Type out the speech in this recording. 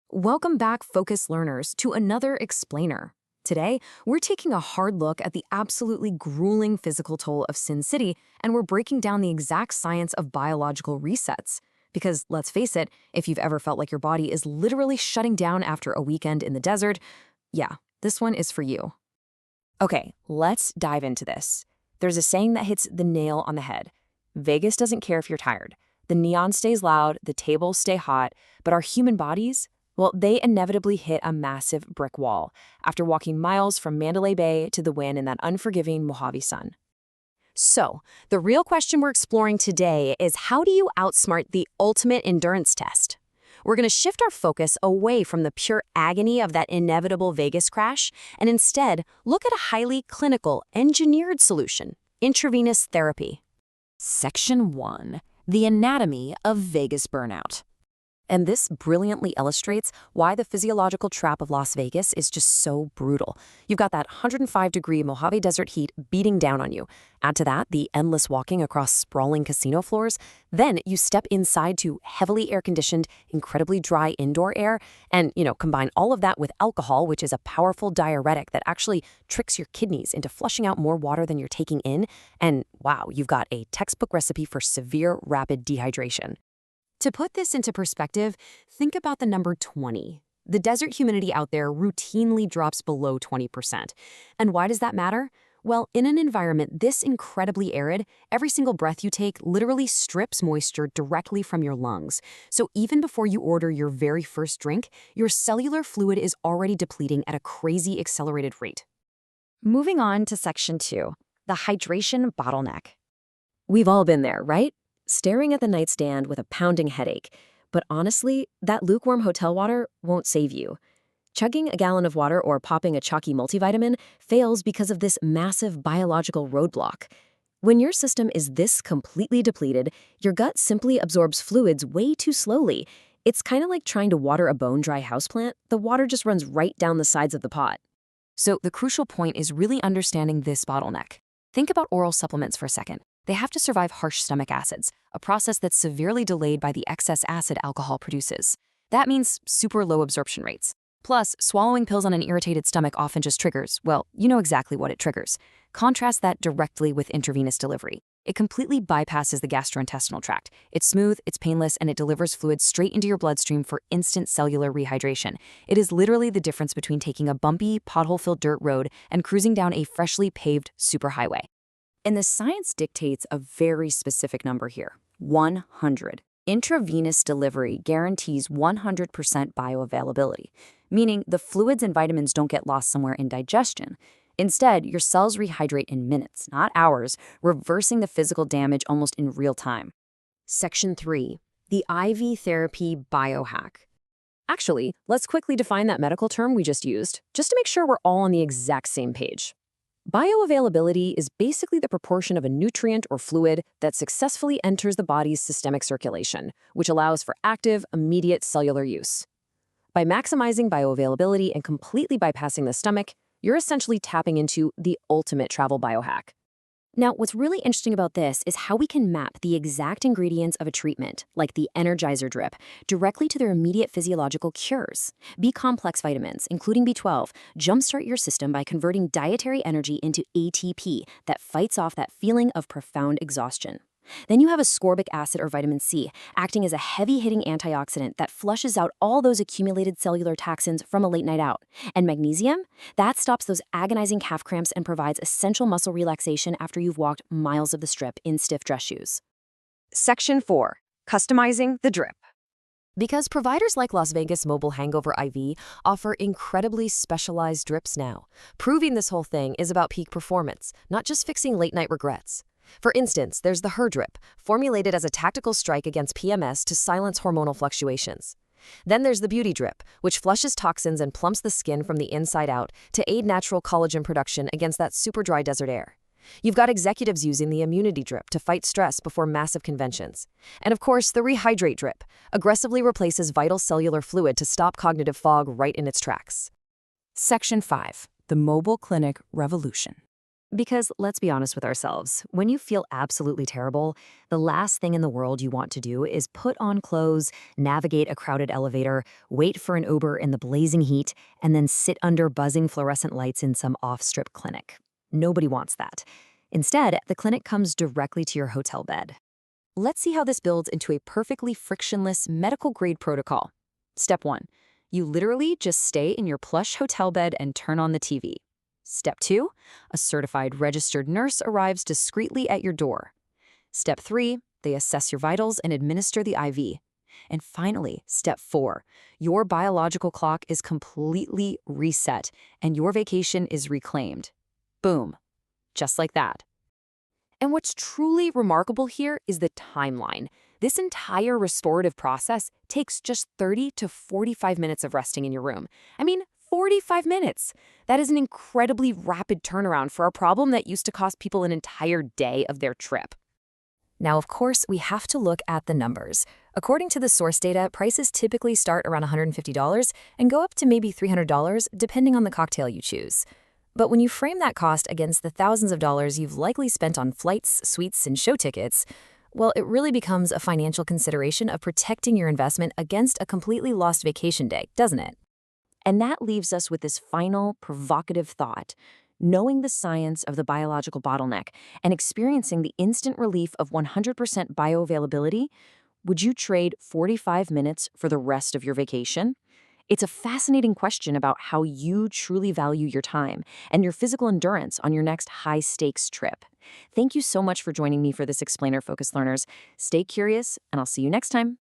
Welcome back, focused learners, to another explainer. Today, we're taking a hard look at the absolutely grueling physical toll of Sin City, and we're breaking down the exact science of biological resets. Because let's face it, if you've ever felt like your body is literally shutting down after a weekend in the desert, yeah, this one is for you. Okay, let's dive into this. There's a saying that hits the nail on the head. Vegas doesn't care if you're tired. The neon stays loud, the tables stay hot, but our human bodies, well, they inevitably hit a massive brick wall after walking miles from Mandalay Bay to the Wynn in that unforgiving Mojave sun. So, the real question we're exploring today is, how do you outsmart the ultimate endurance test? We're going to shift our focus away from the pure agony of that inevitable Vegas crash and instead look at a highly clinical, engineered solution: intravenous therapy. Section 1. The anatomy of Vegas burnout. And this brilliantly illustrates why the physiological trap of Las Vegas is just so brutal. You've got that 105-degree Mojave desert heat beating down on you. Add to that the endless walking across sprawling casino floors. Then you step inside to heavily air-conditioned, incredibly dry indoor air, and, combine all of that with alcohol, which is a powerful diuretic that actually tricks your kidneys into flushing out more water than you're taking in. And wow, you've got a textbook recipe for severe rapid dehydration. To put this into perspective, think about the number 20. The desert humidity out there routinely drops below 20%. And why does that matter? Well, in an environment this incredibly arid, every single breath you take literally strips moisture directly from your lungs. So even before you order your very first drink, your cellular fluid is already depleting at a crazy accelerated rate. Moving on to Section 2, the hydration bottleneck. We've all been there, right? Staring at the nightstand with a pounding headache. But honestly, that lukewarm hotel water won't save you. Chugging a gallon of water or popping a chalky multivitamin fails because of this massive biological roadblock. When your system is this completely depleted, your gut simply absorbs fluids way too slowly. It's kind of like trying to water a bone-dry houseplant. The water just runs right down the sides of the pot. So the crucial point is really understanding this bottleneck. Think about oral supplements for a second. They have to survive harsh stomach acids, a process that's severely delayed by the excess acid alcohol produces. That means super low absorption rates. Plus, swallowing pills on an irritated stomach often just triggers, well, you know exactly what it triggers. Contrast that directly with intravenous delivery. It completely bypasses the gastrointestinal tract. It's smooth, it's painless, and it delivers fluids straight into your bloodstream for instant cellular rehydration. It is literally the difference between taking a bumpy, pothole-filled dirt road and cruising down a freshly paved superhighway. And the science dictates a very specific number here: 100. Intravenous delivery guarantees 100% bioavailability, meaning the fluids and vitamins don't get lost somewhere in digestion. Instead, your cells rehydrate in minutes, not hours, reversing the physical damage almost in real time. Section 3. The IV therapy biohack. Actually, let's quickly define that medical term we just used, just to make sure we're all on the exact same page. Bioavailability is basically the proportion of a nutrient or fluid that successfully enters the body's systemic circulation, which allows for active, immediate cellular use. By maximizing bioavailability and completely bypassing the stomach, you're essentially tapping into the ultimate travel biohack. Now, what's really interesting about this is how we can map the exact ingredients of a treatment, like the Energizer drip, directly to their immediate physiological cures. B-Complex vitamins, including B12, jumpstart your system by converting dietary energy into ATP that fights off that feeling of profound exhaustion. Then you have ascorbic acid or vitamin C, acting as a heavy-hitting antioxidant that flushes out all those accumulated cellular toxins from a late night out. And magnesium? That stops those agonizing calf cramps and provides essential muscle relaxation after you've walked miles of the strip in stiff dress shoes. Section 4. Customizing the drip. Because providers like Las Vegas Mobile Hangover IV offer incredibly specialized drips now, proving this whole thing is about peak performance, not just fixing late-night regrets. For instance, there's the Her drip, formulated as a tactical strike against PMS to silence hormonal fluctuations. Then there's the Beauty drip, which flushes toxins and plumps the skin from the inside out to aid natural collagen production against that super dry desert air. You've got executives using the Immunity drip to fight stress before massive conventions. And of course, the Rehydrate drip aggressively replaces vital cellular fluid to stop cognitive fog right in its tracks. Section 5. The Mobile Clinic Revolution. Because let's be honest with ourselves, when you feel absolutely terrible, the last thing in the world you want to do is put on clothes, navigate a crowded elevator, wait for an Uber in the blazing heat, and then sit under buzzing fluorescent lights in some off-strip clinic. Nobody wants that. Instead, the clinic comes directly to your hotel bed. Let's see how this builds into a perfectly frictionless medical-grade protocol. Step 1. You literally just stay in your plush hotel bed and turn on the TV. Step 2, a certified registered nurse arrives discreetly at your door. Step 3, they assess your vitals and administer the IV. And finally, step 4, your biological clock is completely reset and your vacation is reclaimed. Boom. Just like that. And what's truly remarkable here is the timeline. This entire restorative process takes just 30 to 45 minutes of resting in your room. 45 minutes. That is an incredibly rapid turnaround for a problem that used to cost people an entire day of their trip. Now, of course, we have to look at the numbers. According to the source data, prices typically start around $150 and go up to maybe $300 depending on the cocktail you choose. But when you frame that cost against the thousands of dollars you've likely spent on flights, suites, and show tickets, well, it really becomes a financial consideration of protecting your investment against a completely lost vacation day, doesn't it? And that leaves us with this final, provocative thought. Knowing the science of the biological bottleneck and experiencing the instant relief of 100% bioavailability, would you trade 45 minutes for the rest of your vacation? It's a fascinating question about how you truly value your time and your physical endurance on your next high-stakes trip. Thank you so much for joining me for this Explainer Focused Learners. Stay curious, and I'll see you next time.